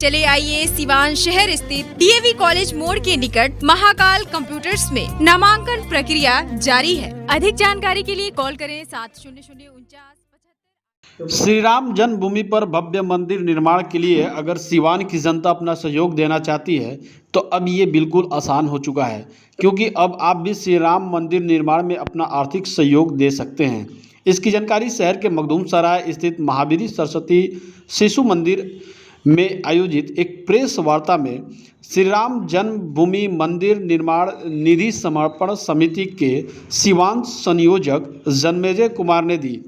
चले आइए सिवान शहर स्थित डीएवी कॉलेज मोड़ के निकट महाकाल कंप्यूटर्स में नामांकन प्रक्रिया जारी है। अधिक जानकारी के लिए कॉल करें 70094975। श्री राम जन्मभूमि पर भव्य मंदिर निर्माण के लिए अगर सिवान की जनता अपना सहयोग देना चाहती है तो अब ये बिल्कुल आसान हो चुका है, क्योंकि अब आप भी श्री राम मंदिर निर्माण में अपना आर्थिक सहयोग दे सकते हैं। इसकी जानकारी शहर के मखदूम सराय स्थित महावीरी सरस्वती शिशु मंदिर में आयोजित एक प्रेस वार्ता में श्री राम जन्मभूमि मंदिर निर्माण निधि समर्पण समिति के सिवान संयोजक जन्मेजय कुमार ने दी।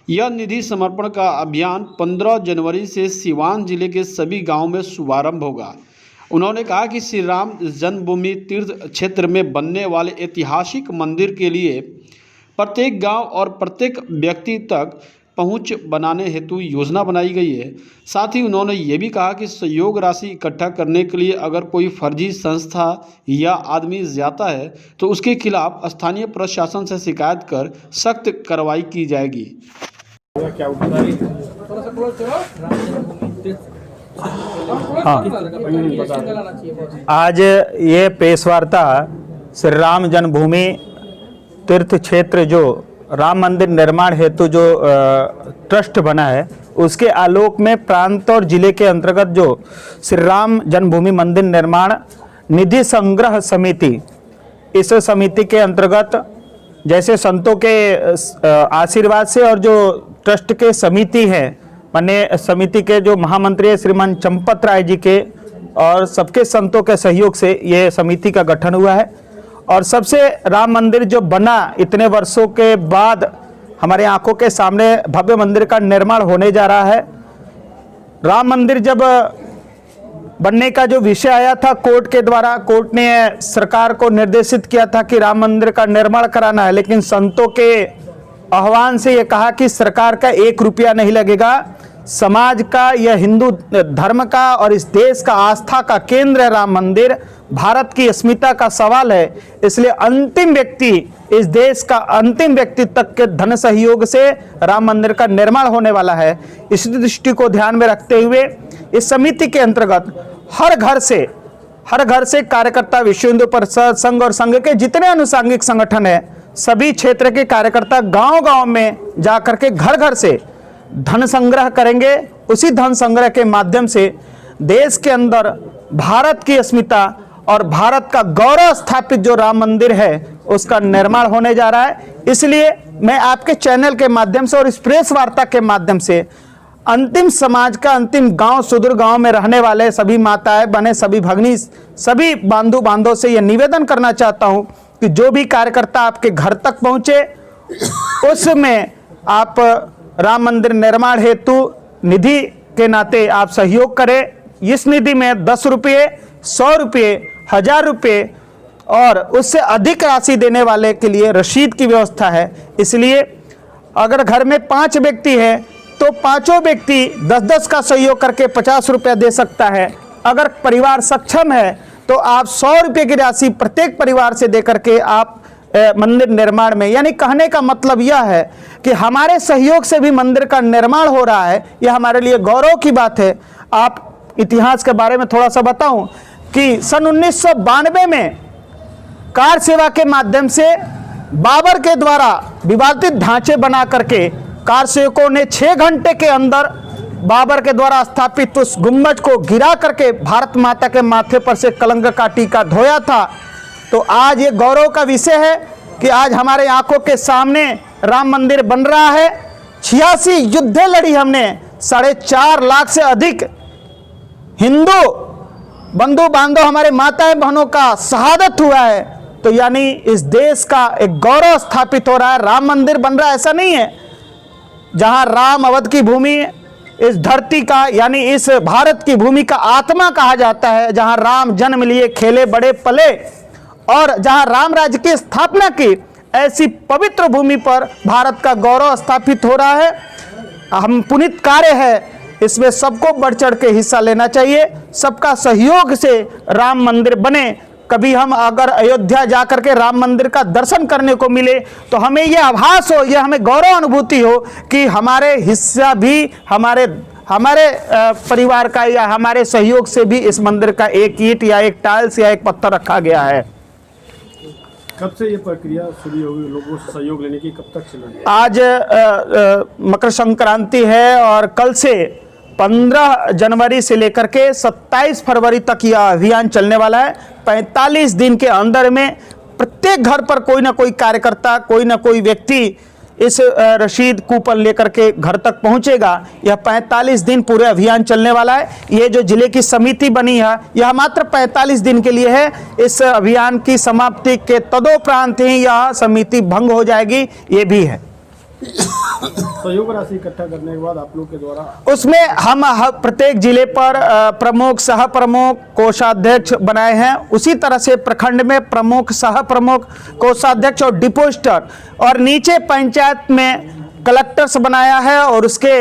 यह निधि समर्पण का अभियान 15 जनवरी से सिवान जिले के सभी गांवों में शुभारंभ होगा। उन्होंने कहा कि श्री राम जन्मभूमि तीर्थ क्षेत्र में बनने वाले ऐतिहासिक मंदिर के लिए प्रत्येक गांव और प्रत्येक व्यक्ति तक पहुंच बनाने हेतु योजना बनाई गई है। साथ ही उन्होंने ये भी कहा कि सहयोग राशि इकट्ठा करने के लिए अगर कोई फर्जी संस्था या आदमी जाता है तो उसके खिलाफ स्थानीय प्रशासन से शिकायत कर सख्त कार्रवाई की जाएगी। हाँ, आज ये प्रेस वार्ता श्री राम जन्मभूमि तीर्थ क्षेत्र जो राम मंदिर निर्माण हेतु जो ट्रस्ट बना है उसके आलोक में प्रांत और जिले के अंतर्गत जो श्री राम जन्मभूमि मंदिर निर्माण निधि संग्रह समिति, इस समिति के अंतर्गत जैसे संतों के आशीर्वाद से और जो ट्रस्ट के समिति है, माने समिति के जो महामंत्री है श्रीमान चंपत राय जी के और सबके संतों के सहयोग से ये समिति का गठन हुआ है। और सबसे राम मंदिर जो बना इतने वर्षों के बाद हमारे आंखों के सामने भव्य मंदिर का निर्माण होने जा रहा है। राम मंदिर जब बनने का जो विषय आया था कोर्ट के द्वारा, कोर्ट ने सरकार को निर्देशित किया था कि राम मंदिर का निर्माण कराना है, लेकिन संतों के आह्वान से ये कहा कि सरकार का 1 रुपया नहीं लगेगा, समाज का, यह हिंदू धर्म का और इस देश का आस्था का केंद्र है राम मंदिर, भारत की अस्मिता का सवाल है, इसलिए अंतिम व्यक्ति, इस देश का अंतिम व्यक्ति तक के धन सहयोग से राम मंदिर का निर्माण होने वाला है। इस दृष्टि को ध्यान में रखते हुए इस समिति के अंतर्गत हर घर से कार्यकर्ता, विश्व हिंदू परिषद संघ और संघ के जितने अनुषंगिक संगठन है, सभी क्षेत्र के कार्यकर्ता गांव-गांव में जाकर के घर से धन संग्रह करेंगे। उसी धन संग्रह के माध्यम से देश के अंदर भारत की अस्मिता और भारत का गौरव स्थापित जो राम मंदिर है उसका निर्माण होने जा रहा है। इसलिए मैं आपके चैनल के माध्यम से और इस प्रेस वार्ता के माध्यम से अंतिम समाज का, अंतिम गांव, सुदूर गांव में रहने वाले सभी माताएं बहनें, सभी भगनी, सभी बांधु बांधव से यह निवेदन करना चाहता हूं कि जो भी कार्यकर्ता आपके घर तक पहुंचे उसमें आप राम मंदिर निर्माण हेतु निधि के नाते आप सहयोग करें। इस निधि में 10 रुपये, 100 रुपये, 1000 रुपये और उससे अधिक राशि देने वाले के लिए रसीद की व्यवस्था है। इसलिए अगर घर में 5 व्यक्ति हैं तो पांचों व्यक्ति 10-10 का सहयोग करके 50 रुपया दे सकता है। अगर परिवार सक्षम है तो आप 100 रुपये की राशि प्रत्येक परिवार से दे करके आप मंदिर निर्माण में, यानी कहने का मतलब यह है कि हमारे सहयोग से भी मंदिर का निर्माण हो रहा है, यह हमारे लिए गौरव की बात है। आप इतिहास के बारे में थोड़ा सा बताऊं कि सन 1992 में कार सेवा के माध्यम से बाबर के द्वारा विवादित ढांचे बना करके कार सेवकों ने 6 घंटे के अंदर बाबर के द्वारा स्थापित उस गुम्बज को गिरा करके भारत माता के माथे पर से कलंक का टीका धोया था। तो आज ये गौरव का विषय है कि आज हमारे आंखों के सामने राम मंदिर बन रहा है। 86 युद्धें लड़ी हमने, 4.5 लाख से अधिक हिंदू बंधु बांधव, हमारे माताएं बहनों का शहादत हुआ है। तो यानी इस देश का एक गौरव स्थापित हो रहा है, राम मंदिर बन रहा है। ऐसा नहीं है जहां राम अवध की भूमि, इस धरती का यानी इस भारत की भूमि का आत्मा कहा जाता है, जहां राम जन्म लिए, खेले, बड़े, पले और जहां राम राज्य की स्थापना की, ऐसी पवित्र भूमि पर भारत का गौरव स्थापित हो रहा है। हम पुनीत कार्य है, इसमें सबको बढ़ चढ़ के हिस्सा लेना चाहिए। सबका सहयोग से राम मंदिर बने। कभी हम अगर अयोध्या जाकर के राम मंदिर का दर्शन करने को मिले तो हमें यह आभास हो, यह हमें गौरव अनुभूति हो कि हमारे हिस्सा भी, हमारे हमारे परिवार का या हमारे सहयोग से भी इस मंदिर का एक ईंट या एक टाइल्स या एक पत्थर रखा गया है। कब से ये प्रक्रिया शुरू होगी, लोगों से सहयोग लेने की कब तक चलेगी? आज मकर संक्रांति है और कल से 15 जनवरी से लेकर के 27 फरवरी तक यह अभियान चलने वाला है। 45 दिन के अंदर में प्रत्येक घर पर कोई ना कोई कार्यकर्ता, कोई ना कोई व्यक्ति इस रसीद कूपन लेकर के घर तक पहुंचेगा। यह 45 दिन पूरे अभियान चलने वाला है। ये जो जिले की समिति बनी है यह मात्र 45 दिन के लिए है। इस अभियान की समाप्ति के तदोपरांत ही यह समिति भंग हो जाएगी, ये भी है। सहयोग राशि इकट्ठा करने के बाद आप लोग के द्वारा उसमें हम प्रत्येक जिले पर प्रमुख, सह प्रमुख, कोषाध्यक्ष बनाए हैं। उसी तरह से प्रखंड में प्रमुख, सह प्रमुख, कोषाध्यक्ष और डिपोजिटर, और नीचे पंचायत में कलेक्टर्स बनाया है और उसके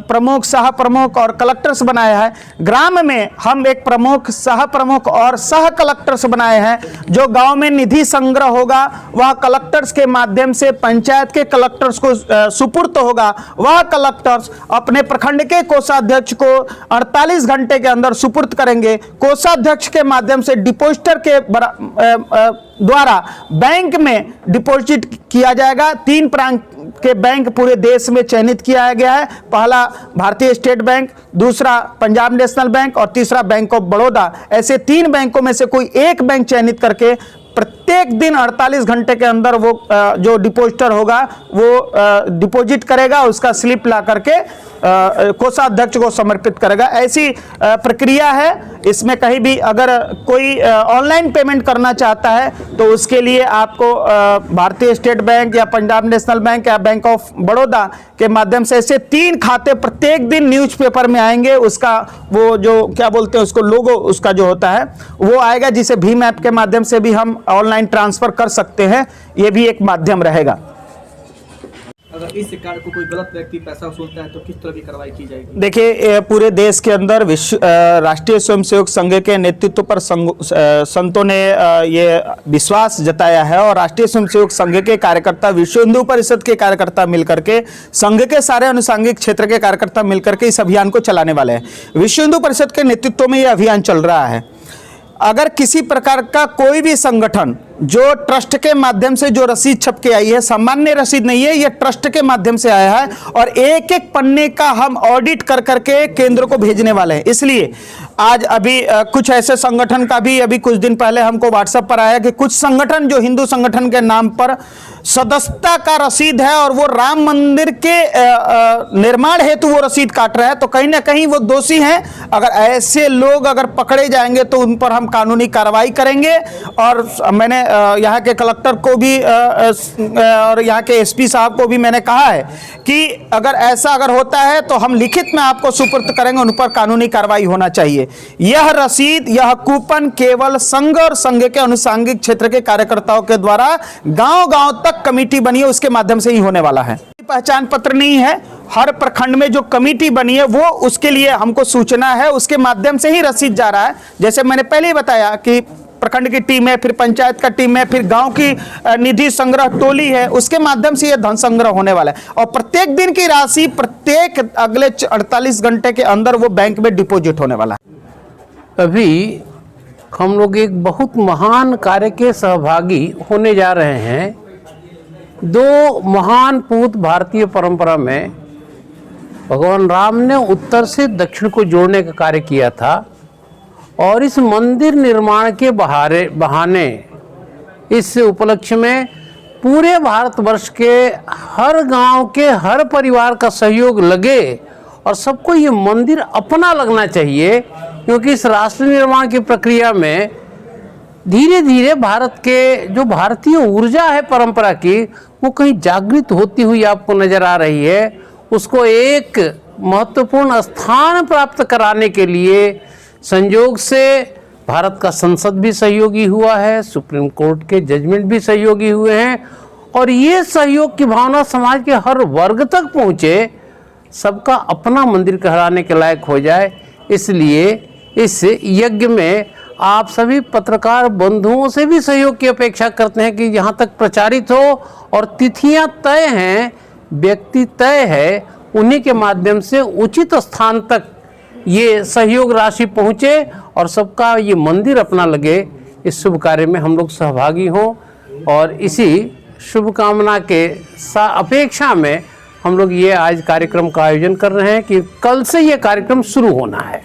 प्रमुख, सह प्रमुख और कलेक्टर्स बनाया है। ग्राम में हम एक प्रमुख, सह प्रमुख और सह कलेक्टर्स बनाए हैं। जो गांव में निधि संग्रह होगा वह कलेक्टर्स के माध्यम से पंचायत के कलेक्टर्स को सुपुर्द होगा। वह कलेक्टर्स अपने प्रखंड के कोषाध्यक्ष को 48 घंटे के अंदर सुपुर्द करेंगे। कोषाध्यक्ष के माध्यम से डिपोजिटर के द्वारा बैंक में डिपॉजिट किया जाएगा। 3 प्रांत के बैंक पूरे देश में चयनित किया गया है। पहला भारतीय स्टेट बैंक, दूसरा पंजाब नेशनल बैंक और तीसरा बैंक ऑफ बड़ौदा। ऐसे 3 बैंकों में से कोई एक बैंक चयनित करके प्रत्येक दिन 48 घंटे के अंदर वो जो डिपॉजिटर होगा वो डिपॉजिट करेगा, उसका स्लिप ला करके कोषाध्यक्ष को समर्पित करेगा। ऐसी प्रक्रिया है। इसमें कहीं भी अगर कोई ऑनलाइन पेमेंट करना चाहता है तो उसके लिए आपको भारतीय स्टेट बैंक या पंजाब नेशनल बैंक या बैंक ऑफ बड़ौदा के माध्यम से ऐसे 3 खाते प्रत्येक दिन न्यूज़पेपर में आएंगे। उसका वो जो क्या बोलते हैं उसको, लोगो उसका जो होता है वो आएगा, जिसे भीम ऐप के माध्यम से भी हम ऑनलाइन ट्रांसफर कर सकते हैं। ये भी एक माध्यम रहेगा। अगर इस कार्ड को कोई गलत व्यक्ति पैसा वसूलता है तो किस तरह की कार्रवाई की जाएगी? देखिए, पूरे देश के अंदर राष्ट्रीय स्वयंसेवक संघ के नेतृत्व पर संतों ने ये विश्वास जताया है और राष्ट्रीय स्वयंसेवक संघ के कार्यकर्ता, विश्व हिंदू परिषद के कार्यकर्ता मिलकर के, संघ के सारे अनुषंगिक क्षेत्र के कार्यकर्ता मिलकर के इस अभियान को चलाने वाले हैं। विश्व हिंदू परिषद के नेतृत्व में यह अभियान चल रहा है। अगर किसी प्रकार का कोई भी संगठन जो ट्रस्ट के माध्यम से जो रसीद छप के आई है, सामान्य रसीद नहीं है, यह ट्रस्ट के माध्यम से आया है और एक एक पन्ने का हम ऑडिट कर करके केंद्र को भेजने वाले हैं। इसलिए आज अभी कुछ ऐसे संगठन का भी अभी कुछ दिन पहले हमको व्हाट्सएप पर आया कि कुछ संगठन जो हिंदू संगठन के नाम पर सदस्यता का रसीद है और वो राम मंदिर के निर्माण हेतु वो रसीद काट रहा है, तो कहीं ना कहीं वो दोषी हैं। अगर ऐसे लोग अगर पकड़े जाएंगे तो उन पर हम कानूनी कार्रवाई करेंगे। और मैंने यहाँ के कलेक्टर को भी और यहाँ के एसपी साहब को भी मैंने कहा है कि अगर ऐसा अगर होता है तो हम लिखित में आपको सुपुर्द करेंगे, उन पर कानूनी कार्रवाई होना चाहिए। यह रसीद, यह कूपन केवल संघ और संघ के अनुषंगिक क्षेत्र के कार्यकर्ताओं के द्वारा गांव-गांव तक कमेटी बनी है उसके माध्यम से ही होने वाला है। पहचान पत्र नहीं है। हर प्रखंड में जो कमेटी बनी है वो उसके लिए हमको सूचना है, उसके माध्यम से ही रसीद जा रहा है। जैसे मैंने पहले ही बताया कि प्रखंड की टीम है, फिर पंचायत का टीम है, फिर गांव की निधि संग्रह टोली है, उसके माध्यम से यह धन संग्रह होने वाला है और प्रत्येक दिन की राशि प्रत्येक अगले 48 घंटे के अंदर वो बैंक में डिपॉजिट होने वाला है। अभी हम लोग एक बहुत महान कार्य के सहभागी होने जा रहे हैं। 2 महान पूत भारतीय परंपरा में भगवान राम ने उत्तर से दक्षिण को जोड़ने का कार्य किया था और इस मंदिर निर्माण के बहाने इस उपलक्ष्य में पूरे भारतवर्ष के हर गांव के हर परिवार का सहयोग लगे और सबको ये मंदिर अपना लगना चाहिए, क्योंकि इस राष्ट्र निर्माण की प्रक्रिया में धीरे धीरे भारत के जो भारतीय ऊर्जा है परंपरा की, वो कहीं जागृत होती हुई आपको नजर आ रही है। उसको एक महत्वपूर्ण स्थान प्राप्त कराने के लिए संयोग से भारत का संसद भी सहयोगी हुआ है, सुप्रीम कोर्ट के जजमेंट भी सहयोगी हुए हैं और ये सहयोग की भावना समाज के हर वर्ग तक पहुँचे, सबका अपना मंदिर कहलाने के लायक हो जाए। इसलिए इस यज्ञ में आप सभी पत्रकार बंधुओं से भी सहयोग की अपेक्षा करते हैं कि यहाँ तक प्रचारित हो और तिथियाँ तय हैं, व्यक्ति तय है उन्हीं के माध्यम से उचित स्थान तक ये सहयोग राशि पहुँचे और सबका ये मंदिर अपना लगे, इस शुभ कार्य में हम लोग सहभागी हों। और इसी शुभकामना के अपेक्षा में हम लोग ये आज कार्यक्रम का आयोजन कर रहे हैं कि कल से ये कार्यक्रम शुरू होना है।